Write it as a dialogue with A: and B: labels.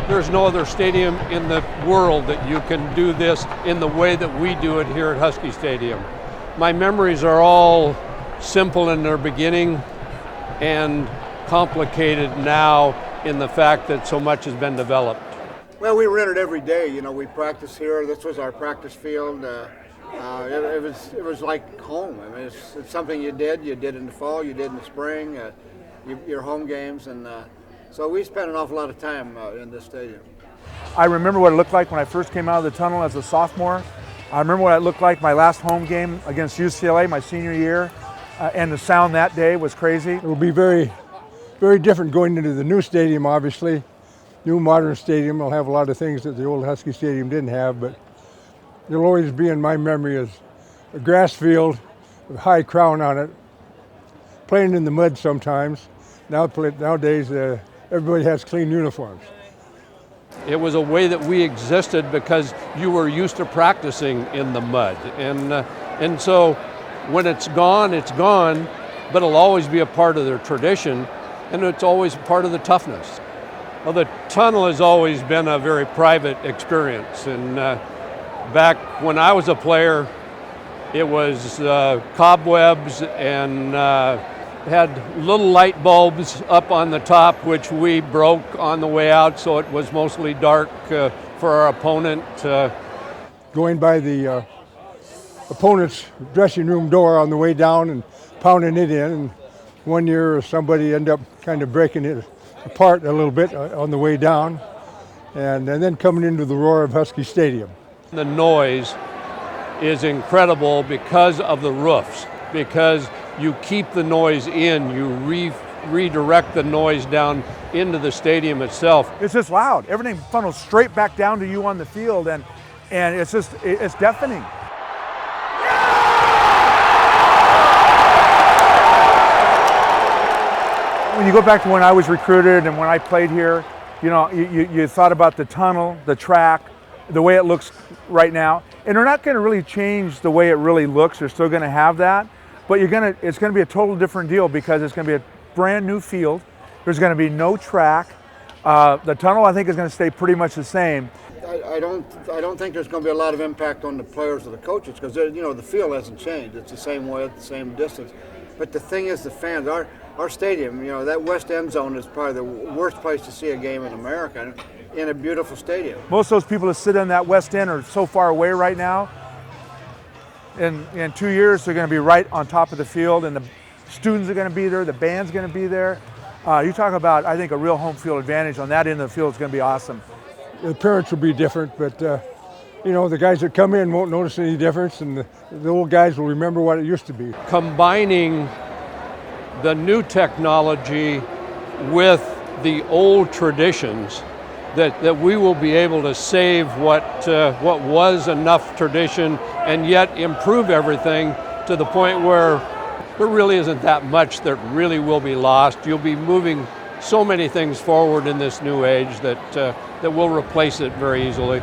A: There's no other stadium in the world that you can do this in the way that we do it here at Husky Stadium. My memories are all simple in their beginning and complicated now in the fact that so much has been developed.
B: Well, we rent it every day. You know, we practice here. This was our practice field. It was like home. I mean, it's something you did in the fall, you did in the spring, your home games, and so we spent an awful lot of time in this stadium.
C: I remember what it looked like when I first came out of the tunnel as a sophomore. I remember what it looked like my last home game against UCLA my senior year, and the sound that day was crazy.
D: It will be very, very different going into the new stadium, obviously. New modern stadium will have a lot of things that the old Husky Stadium didn't have, but it'll always be in my memory as a grass field with a high crown on it, playing in the mud sometimes. Nowadays, everybody has clean uniforms.
A: It was a way that we existed because you were used to practicing in the mud. And so when it's gone, but it'll always be a part of their tradition, and it's always part of the toughness. Well, the tunnel has always been a very private experience, and back when I was a player, it was cobwebs and had little light bulbs up on the top, which we broke on the way out, so it was mostly dark for our opponent.
D: Going by the opponent's dressing room door on the way down and pounding it in, and one year somebody ended up kind of breaking it apart a little bit on the way down, and then coming into the roar of Husky Stadium.
A: The noise is incredible because of the roofs, because you keep the noise in, you redirect the noise down into the stadium itself.
C: It's just loud. Everything funnels straight back down to you on the field, and it's deafening. When you go back to when I was recruited and when I played here, you know, you thought about the tunnel, the track, the way it looks right now, and they're not going to really change the way it really looks. They're still going to have that, but it's going to be a total different deal because it's going to be a brand new field. There's going to be no track. The tunnel, I think, is going to stay pretty much the same.
B: I don't think there's going to be a lot of impact on the players or the coaches because the field hasn't changed. It's the same width, the same distance. But the thing is, the fans, our stadium, that west end zone is probably the worst place to see a game in America, in a beautiful stadium.
C: Most of those people that sit in that west end are so far away right now. In 2 years, they're going to be right on top of the field, and the students are going to be there, the band's going to be there. You talk about, I think, a real home field advantage on that end of the field is going to be awesome.
D: The appearance will be different, but the guys that come in won't notice any difference, and the old guys will remember what it used to be.
A: Combining the new technology with the old traditions, that we will be able to save what was enough tradition and yet improve everything to the point where there really isn't that much that really will be lost. You'll be moving so many things forward in this new age that will replace it very easily.